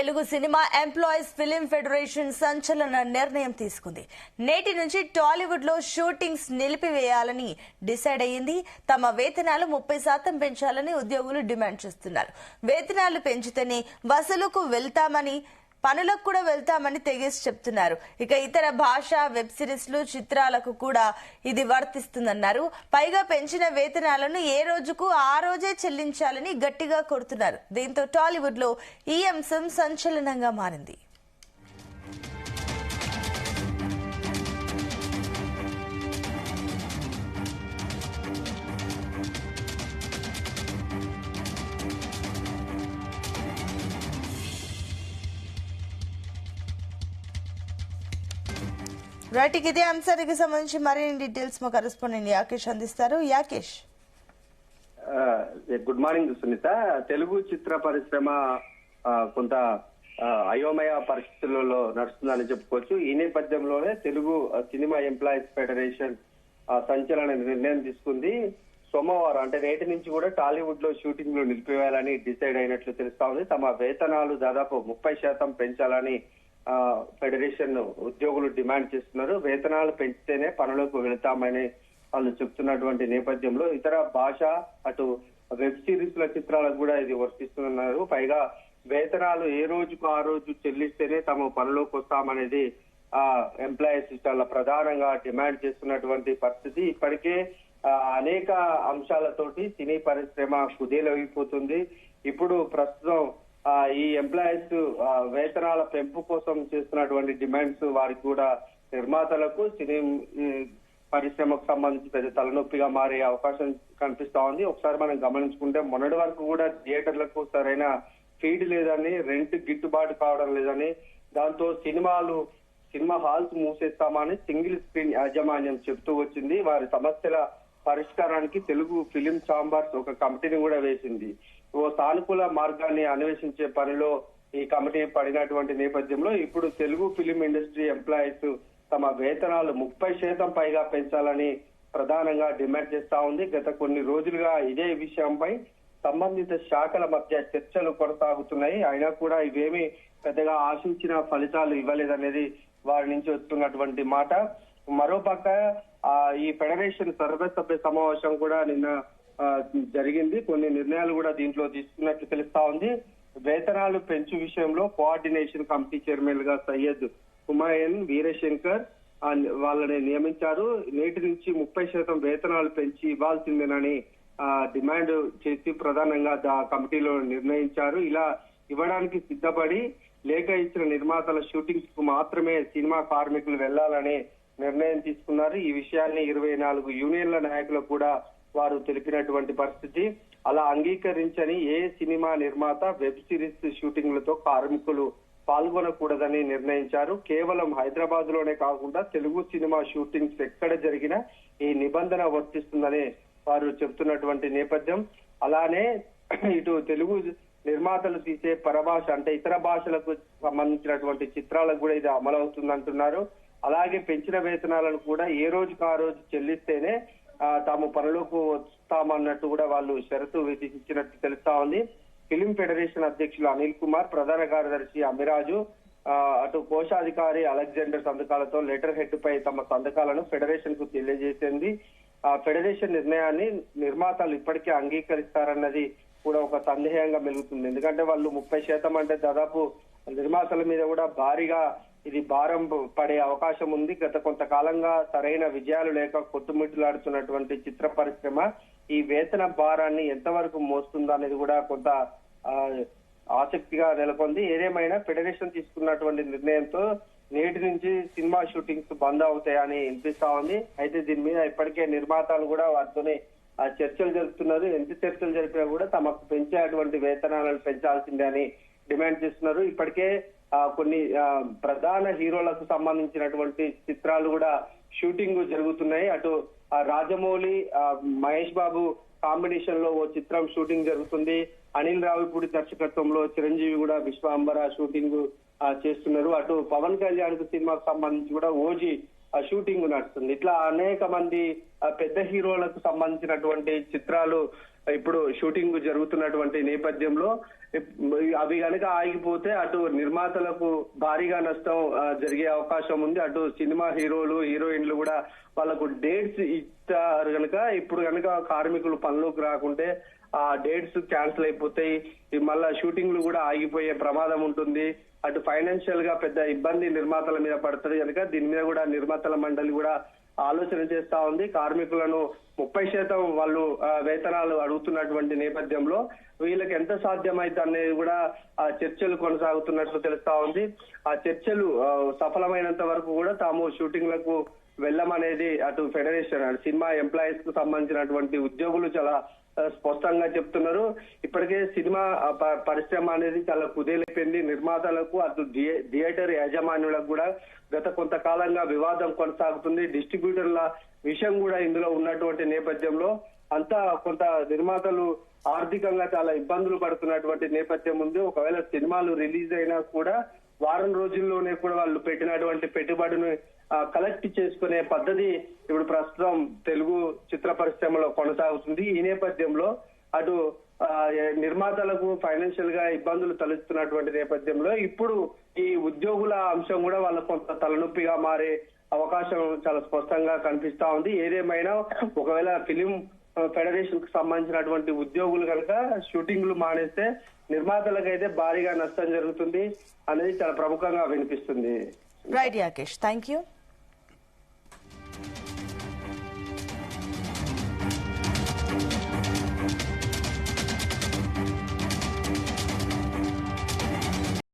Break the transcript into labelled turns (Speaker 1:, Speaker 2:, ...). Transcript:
Speaker 1: Telugu cinema employees film federation సంచలన నిర్ణయం తీసుకుంది. నేటి నుంచి టాలీవుడ్ లో షూటింగ్స్ నిలిపివేయాలని డిసైడ్ అయ్యింది. తమ వేతనాలు 30% పెంచాలని ఉద్యోగులు డిమాండ్ చేస్తున్నారు. వేతనాలు పెంచితేనే వసూలుకు వెళ్తామని, పనులకు కూడా వెళ్తామని తెగేసి చెప్తున్నారు. ఇక ఇతర భాష వెబ్ సిరీస్లు, చిత్రాలకు కూడా ఇది వర్తిస్తుందన్నారు. పైగా పెంచిన వేతనాలను ఏ రోజుకు ఆ రోజే చెల్లించాలని గట్టిగా కోరుతున్నారు. దీంతో టాలీవుడ్ లో ఈ అంశం సంచలనంగా మారింది. రైట్, ఇదే అంశానికి సంబంధించి మరిన్ని డీటెయిల్స్ మా కరెస్పాండెంట్ యాకేష్ అందిస్తారు. Yakesh,
Speaker 2: good morning Sunitha. తెలుగు చిత్ర పరిశ్రమ కొంత అయోమయ పరిస్థితులలో నడుస్తుందని చెప్పుకోవచ్చు. ఈ నేపథ్యంలోనే తెలుగు సినిమా ఎంప్లాయీస్ ఫెడరేషన్ సంచలన నిర్ణయం తీసుకుంది. సోమవారం అంటే నేటి నుంచి కూడా టాలీవుడ్ లో షూటింగ్ లు నిలిపివేయాలని డిసైడ్ అయినట్లు తెలుస్తా ఉంది. తమ వేతనాలు దాదాపు 30% పెంచాలని ఫెడరేషన్ ఉద్యోగులు డిమాండ్ చేస్తున్నారు. వేతనాలు పెంచితేనే పనులకు వెళతామని వాళ్ళు చెప్తున్నటువంటి నేపథ్యంలో ఇతర భాష, అటు వెబ్ సిరీస్ల చిత్రాలకు కూడా ఇది వర్తిస్తున్నారు. పైగా వేతనాలు ఏ రోజుకు ఆ రోజు చెల్లిస్తేనే తమ పనులోకి వస్తామనేది ఎంప్లాయీస్ చాలా ప్రధానంగా డిమాండ్ చేస్తున్నటువంటి పరిస్థితి. ఇప్పటికే అనేక అంశాలతోటి సినీ పరిశ్రమ కుదేలైపోతుంది. ఇప్పుడు ప్రస్తుతం ఈ ఎంప్లాయీస్ వేతనాల పెంపు కోసం చేస్తున్నటువంటి డిమాండ్స్ వారికి కూడా నిర్మాతలకు, సినీ పరిశ్రమకు సంబంధించి పెద్ద తలనొప్పిగా మారే అవకాశం కనిపిస్తా ఉంది. ఒకసారి మనం గమనించుకుంటే మొన్నటి వరకు కూడా థియేటర్లకు సరైన ఫీడ్ లేదని, రెంట్ గిట్టుబాటు కావడం లేదని, దాంతో సినిమా హాల్స్ మూసేస్తామని సింగిల్ స్క్రీన్ యాజమాన్యం చెప్తూ వచ్చింది. వారి సమస్యల పరిష్కారానికి తెలుగు ఫిలిం ఛాంబర్స్ ఒక కమిటీని కూడా వేసింది. ఓ సానుకూల మార్గాన్ని అన్వేషించే పనిలో ఈ కమిటీ పడినటువంటి నేపథ్యంలో ఇప్పుడు తెలుగు ఫిలిం ఇండస్ట్రీ ఎంప్లాయీస్ తమ వేతనాలు 30% పైగా పెంచాలని ప్రధానంగా డిమాండ్ చేస్తా ఉంది. గత కొన్ని రోజులుగా ఇదే విషయంపై సంబంధిత శాఖల మధ్య చర్చలు కొనసాగుతున్నాయి. అయినా కూడా ఇవేమీ పెద్దగా ఆశించిన ఫలితాలు ఇవ్వలేదనేది వారి నుంచి వస్తున్నటువంటి మాట. మరోపక్క ఈ ఫెడరేషన్ సర్వసభ్య సమావేశం కూడా నిన్న జరిగింది. కొన్ని నిర్ణయాలు కూడా దీంట్లో తీసుకున్నట్లు తెలుస్తా ఉంది. వేతనాలు పెంచు విషయంలో కోఆర్డినేషన్ కమిటీ చైర్మన్ గా సయ్యద్ హుమాయూన్ వీరశంకర్ వాళ్ళని నియమించారు. నేటి నుంచి 30% వేతనాలు పెంచి ఇవ్వాల్సిందేనని డిమాండ్ చేసి ప్రధానంగా కమిటీలో నిర్ణయించారు. ఇలా ఇవ్వడానికి సిద్ధపడి లేఖ ఇచ్చిన నిర్మాతల షూటింగ్స్ కు మాత్రమే సినిమా కార్మికులు వెళ్లాలని నిర్ణయం తీసుకున్నారు. ఈ విషయాన్ని 24 యూనియన్ల నాయకులు కూడా వారు తెలిపినటువంటి పరిస్థితి. అలా అంగీకరించని ఏ సినిమా నిర్మాత వెబ్ సిరీస్ షూటింగ్లతో కార్మికులు పాల్గొనకూడదని నిర్ణయించారు. కేవలం హైదరాబాద్ లోనే కాకుండా తెలుగు సినిమా షూటింగ్స్ ఎక్కడ జరిగినా ఈ నిబంధన వర్తిస్తుందని వారు చెబుతున్నటువంటి నేపథ్యం. అలానే ఇటు తెలుగు నిర్మాతలు తీసే పరభాష అంటే ఇతర భాషలకు సంబంధించినటువంటి చిత్రాలకు కూడా ఇది అమలవుతుందంటున్నారు. అలాగే పెంచిన వేతనాలను కూడా ఏ రోజుకు ఆ రోజు చెల్లిస్తేనే తాము పనులకు వస్తామన్నట్టు కూడా వాళ్ళు షరతు విధించినట్టు తెలుస్తా ఉంది. ఫిలిం ఫెడరేషన్ అధ్యక్షులు అనిల్ కుమార్, ప్రధాన కార్యదర్శి అమిరాజు, అటు కోశాధికారి అలెగ్జాండర్ సంతకాలతో లెటర్ హెడ్ పై తమ సంతకాలను ఫెడరేషన్ కు తెలియజేసింది. ఆ ఫెడరేషన్ నిర్ణయాన్ని నిర్మాతలు ఇప్పటికే అంగీకరిస్తారన్నది కూడా ఒక సందేహంగా మెలుగుతుంది. ఎందుకంటే వాళ్ళు 30% అంటే దాదాపు నిర్మాతల మీద కూడా భారీగా ఇది భారం పడే అవకాశం ఉంది. గత కొంతకాలంగా సరైన విజయాలు లేక కొట్టుమిట్టులాడుతున్నటువంటి చిత్ర పరిశ్రమ ఈ వేతన భారాన్ని ఎంతవరకు మోస్తుందో అనేది కూడా కొంత ఆసక్తిగా నెలకొంది. ఏదేమైనా ఫెడరేషన్ తీసుకున్నటువంటి నిర్ణయంతో నేటి నుంచి సినిమా షూటింగ్స్ బంద్ అవుతాయని వినిపిస్తా ఉంది. అయితే దీని మీద ఇప్పటికే నిర్మాతలు కూడా వారితోనే చర్చలు జరుపుతున్నారు. ఎంత చర్చలు జరిపినా కూడా తమకు పెంచేటువంటి వేతనాలను పెంచాల్సిందే అని డిమాండ్ చేస్తున్నారు. ఇప్పటికే కొన్ని ప్రధాన హీరోలకు సంబంధించినటువంటి చిత్రాలు కూడా షూటింగ్ జరుగుతున్నాయి. అటు రాజమౌళి, మహేష్ బాబు కాంబినేషన్ లో ఓ చిత్రం షూటింగ్ జరుగుతుంది. అనిల్ రావిపూడి దర్శకత్వంలో చిరంజీవి కూడా విశ్వాంబర షూటింగ్ చేస్తున్నారు. అటు పవన్ కళ్యాణ్ సినిమాకు సంబంధించి కూడా ఓజీ షూటింగ్ నడుస్తుంది. ఇట్లా అనేక మంది పెద్ద హీరోలకు సంబంధించినటువంటి చిత్రాలు ఇప్పుడు షూటింగ్ జరుగుతున్నటువంటి నేపథ్యంలో అవి కనుక ఆగిపోతే అటు నిర్మాతలకు భారీగా నష్టం జరిగే అవకాశం ఉంది. అటు సినిమా హీరోలు హీరోయిన్లు కూడా వాళ్ళకు డేట్స్ ఇచ్చారు కనుక ఇప్పుడు కనుక కార్మికులు పనులకు రాకుంటే ఆ డేట్స్ క్యాన్సిల్ అయిపోతాయి. మళ్ళా షూటింగ్లు కూడా ఆగిపోయే ప్రమాదం ఉంటుంది. అటు ఫైనాన్షియల్ గా పెద్ద ఇబ్బంది నిర్మాతల మీద పడుతుంది కనుక దీని మీద కూడా నిర్మాతల మండలి కూడా ఆలోచన చేస్తా ఉంది. కార్మికులను 30% వాళ్ళు వేతనాలు అడుగుతున్నటువంటి నేపథ్యంలో వీళ్ళకి ఎంత సాధ్యమైతే అనేది కూడా ఆ చర్చలు కొనసాగుతున్నట్లు తెలుస్తా ఉంది. ఆ చర్చలు సఫలమైనంత వరకు కూడా తాము షూటింగ్లకు వెళ్ళమనేది అటు ఫెడరేషన్ సినిమా ఎంప్లాయీస్ కు సంబంధించినటువంటి ఉద్యోగులు చాలా స్పష్టంగా చెప్తున్నారు. ఇప్పటికే సినిమా పరిశ్రమ అనేది చాలా కుదేలైపోయింది. నిర్మాతలకు అటు థియేటర్ యాజమాన్యులకు కూడా గత కొంతకాలంగా వివాదం కొనసాగుతుంది. డిస్ట్రిబ్యూటర్ల విషయం కూడా ఇందులో ఉన్నటువంటి నేపథ్యంలో అంతా కొంత నిర్మాతలు ఆర్థికంగా చాలా ఇబ్బందులు పడుతున్నటువంటి నేపథ్యం ఉంది. ఒకవేళ సినిమాలు రిలీజ్ అయినా కూడా వారం రోజుల్లోనే కూడా వాళ్ళు పెట్టినటువంటి పెట్టుబడిని కలెక్ట్ చేసుకునే పద్ధతి ఇప్పుడు ప్రస్తుతం తెలుగు చిత్ర పరిశ్రమలో కొనసాగుతుంది. ఈ నేపథ్యంలో అటు నిర్మాతలకు ఫైనాన్షియల్ గా ఇబ్బందులు తలెత్తున్నటువంటి నేపథ్యంలో ఇప్పుడు ఈ ఉద్యోగుల అంశం కూడా వాళ్ళకు కొంత తలనొప్పిగా మారే అవకాశం చాలా స్పష్టంగా కనిపిస్తా ఉంది. ఏదేమైనా ఒకవేళ ఫిలిం ఫెడరేషన్ కు సంబంధించినటువంటి ఉద్యోగులు కనుక షూటింగ్లు మానేస్తే నిర్మాతలకైతే భారీగా నష్టం జరుగుతుంది అనేది చాలా ప్రముఖంగా వినిపిస్తుంది.
Speaker 1: Right Yakesh, thank you.